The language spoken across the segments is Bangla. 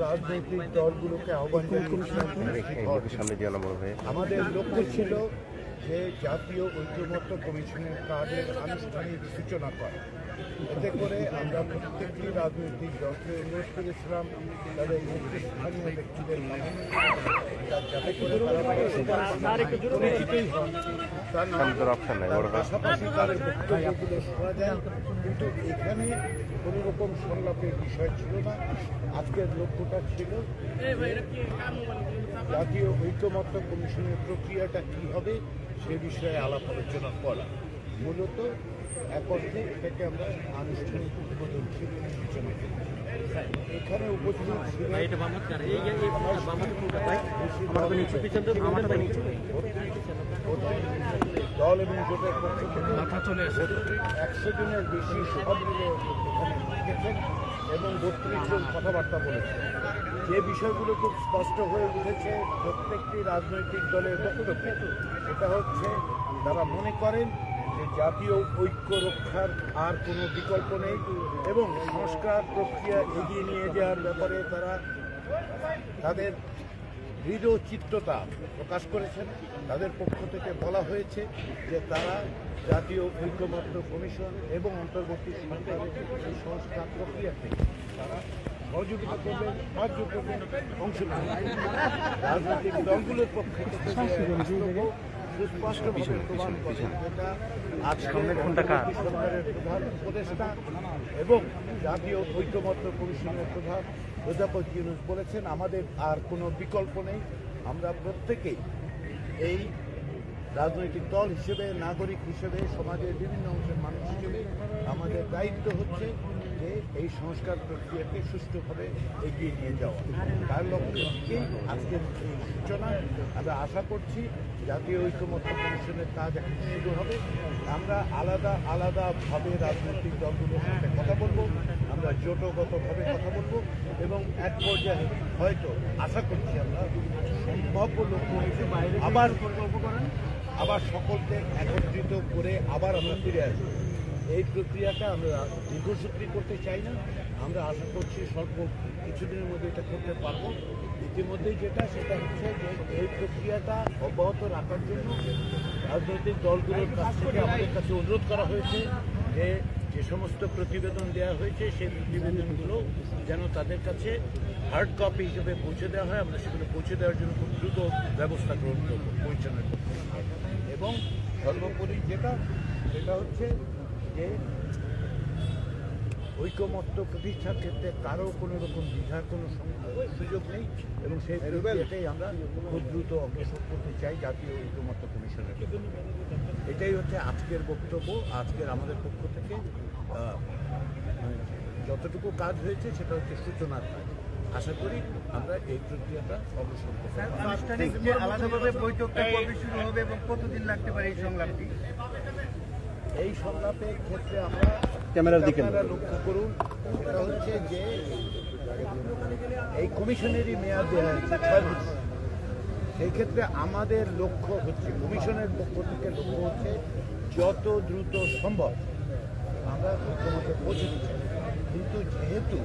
রাজনৈতিক দলগুলোকে আহ্বান আমাদের লক্ষ্য ছিল যে জাতীয় ঐক্যমত্য কমিশনের কাজের আনুষ্ঠানিক সূচনা করা। এতে করে আমরা প্রত্যেকটি রাজনৈতিক দলকে অনুরোধ করেছিলাম তাদের নেতৃস্থানীয় ব্যক্তিদের যাতে করে পরিচিতই হন, তার পাশাপাশি তাদের বক্তব্যগুলো শোনা যায়। কিন্তু এখানে কোনো রকম সংলাপের বিষয় ছিল না। আজকের লক্ষ্যটা ছিল জাতীয় ঐক্যমত্য কমিশনের প্রক্রিয়াটা কী হবে সে বিষয়ে আলাপ আলোচনা করা। মূলত এক অর্থে এটাকে আমরা আনুষ্ঠানিক উদ্বোধন সূচনা করি। এখানে উপস্থিত দল এবং জোটের পক্ষ থেকে 100 জনের বেশি সব মিলে এখানে লিখেছেন এবং 32 জন কথাবার্তা বলেছেন। যে বিষয়গুলো খুব স্পষ্ট হয়ে উঠেছে প্রত্যেকটি রাজনৈতিক দলের বক্তব্যে, সেটা হচ্ছে তারা মনে করেন যে জাতীয় ঐক্য রক্ষার আর কোনো বিকল্প নেই এবং সংস্কার প্রক্রিয়া এগিয়ে নিয়ে যাওয়ার ব্যাপারে তারা তাদের দৃঢ় চিত্ততা প্রকাশ করেছেন। তাদের পক্ষ থেকে বলা হয়েছে যে তারা জাতীয় ঐক্যমত্য কমিশন এবং অন্তর্বর্তী সরকারের এই সংস্কার প্রক্রিয়াতে তারা সহযোগিতা করবেন, সাহায্য করবেন, অংশ নেবেন। রাজনৈতিক দলগুলোর পক্ষ থেকে সুস্পষ্টভাবে প্রমাণ করেন যেটা আজকের সরকারের প্রধান উপদেষ্টা এবং জাতীয় ঐক্যমত্য কমিশনের প্রধান অধ্যাপক ইউনূস বলেছেন আমাদের আর কোনো বিকল্প নেই। আমরা প্রত্যেকেই এই রাজনৈতিক দল হিসেবে, নাগরিক হিসেবে, সমাজের বিভিন্ন অংশের মানুষ হিসেবে আমাদের দায়িত্ব হচ্ছে যে এই সংস্কার প্রক্রিয়াকে সুষ্ঠুভাবে এগিয়ে নিয়ে যাওয়া। তার লক্ষ্যেই আজকের এই সূচনা। আমরা আশা করছি জাতীয় ঐক্যমত্য কমিশনের কাজ এখন শুরু হবে। আমরা আলাদা আলাদাভাবে রাজনৈতিক দলগুলোর সাথে কথা বলবো, আমরা জোটগতভাবে কথা বলবো এবং এক পর্যায়ে হয়তো আশা করছি আমরা সম্ভাব্য লক্ষ্য হিসেবে আবার সকলকে একত্রিত করে আবার আমরা ফিরে আসবো। এই প্রক্রিয়াটা আমরা দীর্ঘসূত্রী করতে চাই না। আমরা আশা করছি স্বল্প কিছুদিনের মধ্যে এটা করতে পারবো। ইতিমধ্যেই সেটা হচ্ছে যে এই প্রক্রিয়াটা অব্যাহত রাখার জন্য রাজনৈতিক দলগুলোর কাছ থেকে আমাদের কাছে অনুরোধ করা হয়েছে যে যে সমস্ত প্রতিবেদন দেওয়া হয়েছে সেই প্রতিবেদনগুলো যেন তাদের কাছে হার্ড কপি হিসেবে পৌঁছে দেওয়া হয়। আমরা সেগুলো পৌঁছে দেওয়ার জন্য খুব দ্রুত ব্যবস্থা গ্রহণ করবো পৌঁছানোর জন্য। এবং সর্বোপরি সেটা হচ্ছে যে ঐক্যমত্য প্রতিষ্ঠার ক্ষেত্রে কারো কোনো রকম দ্বিধার কোনো সুযোগ নেই এবং সেই প্রক্রিয়াটাই আমরা খুব দ্রুত অগ্রসর করতে চাই জাতীয় ঐক্যমত্য কমিশনের। এটাই হচ্ছে আজকের বক্তব্য। আজকের আমাদের পক্ষ থেকে যতটুকু কাজ হয়েছে সেটা হচ্ছে সূচনার কাজ। আশা করি আমরা এই প্রক্রিয়াটা অগ্রসর করব। আলাদাভাবে বৈঠকটা কবে শুরু হবে এবং কতদিন লাগতে পারে এই সংলাপটি? এই সংলাপের ক্ষেত্রে আমরা ক্যামেরার দিকে লক্ষ্য করুন, সেটা হচ্ছে যে এই কমিশনেরই মেয়াদ দেওয়া হয়েছে 6 মাস। সেই ক্ষেত্রে আমাদের লক্ষ্য হচ্ছে, কমিশনের পক্ষ থেকে লক্ষ্য হচ্ছে যত দ্রুত সম্ভব আমরা ঐক্যমত্যে পৌঁছতে চাই। কিন্তু যেহেতু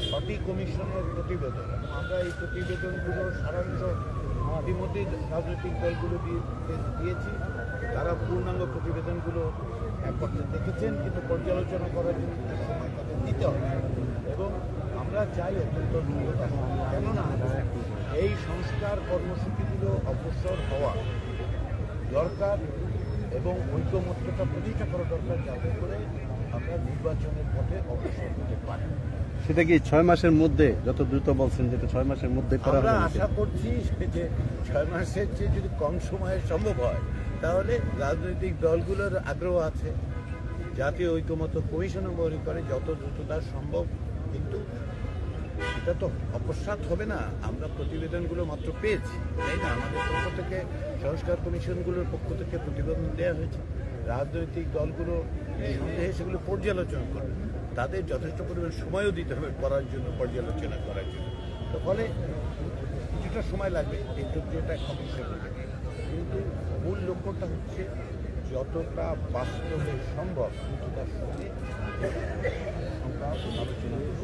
সঠিক কমিশনের প্রতিবেদন, আমরা এই প্রতিবেদনগুলোর সারাংশ ইতিমধ্যেই রাজনৈতিক দলগুলো দিয়েছি। তারা পূর্ণাঙ্গ প্রতিবেদনগুলো একত্রে দেখেছেন, কিন্তু পর্যালোচনা করার জন্য সময় তাদের দিতে হবে এবং আমরা চাই অত্যন্ত দ্রুততা, কেননা এই সংস্কার কর্মসূচিগুলো অগ্রসর হওয়া দরকার এবং ঐক্যমত্যটা প্রতিষ্ঠা করা দরকার, যাতে করে আমরা নির্বাচনের পথে অগ্রসর হতে পারি। সেটা কি 6 মাসের মধ্যে, যত দ্রুত বলছেন যেটা 6 মাসের মধ্যে করা হবে? আমরা আশা করছি যে 6 মাসের চেয়ে যদি কম সময়ে সম্ভব হয় তাহলে রাজনৈতিক দলগুলোর আগ্রহ আছে, জাতীয় ঐক্যমত্য কমিশনও মনে করে যত দ্রুততা সম্ভব। কিন্তু এটা তো অকস্মাৎ হবে না। আমরা প্রতিবেদনগুলো মাত্র পেয়েছি, তাই না? আমাদের পক্ষ থেকে সংস্কার কমিশনগুলোর পক্ষ থেকে প্রতিবেদন দেওয়া হয়েছে। রাজনৈতিক দলগুলো সন্দেহে সেগুলো পর্যালোচনা করবে, তাদের যথেষ্ট পরিমাণ সময়ও দিতে হবে পর্যালোচনা করার জন্য। তো ফলে কিছুটা সময় লাগবে এই প্রক্রিয়াটা অগ্রসর হতে, কিন্তু মূল লক্ষ্যটা হচ্ছে যতটা বাস্তবে সম্ভব দ্রুততার সঙ্গে আমরা আলোচনা করব।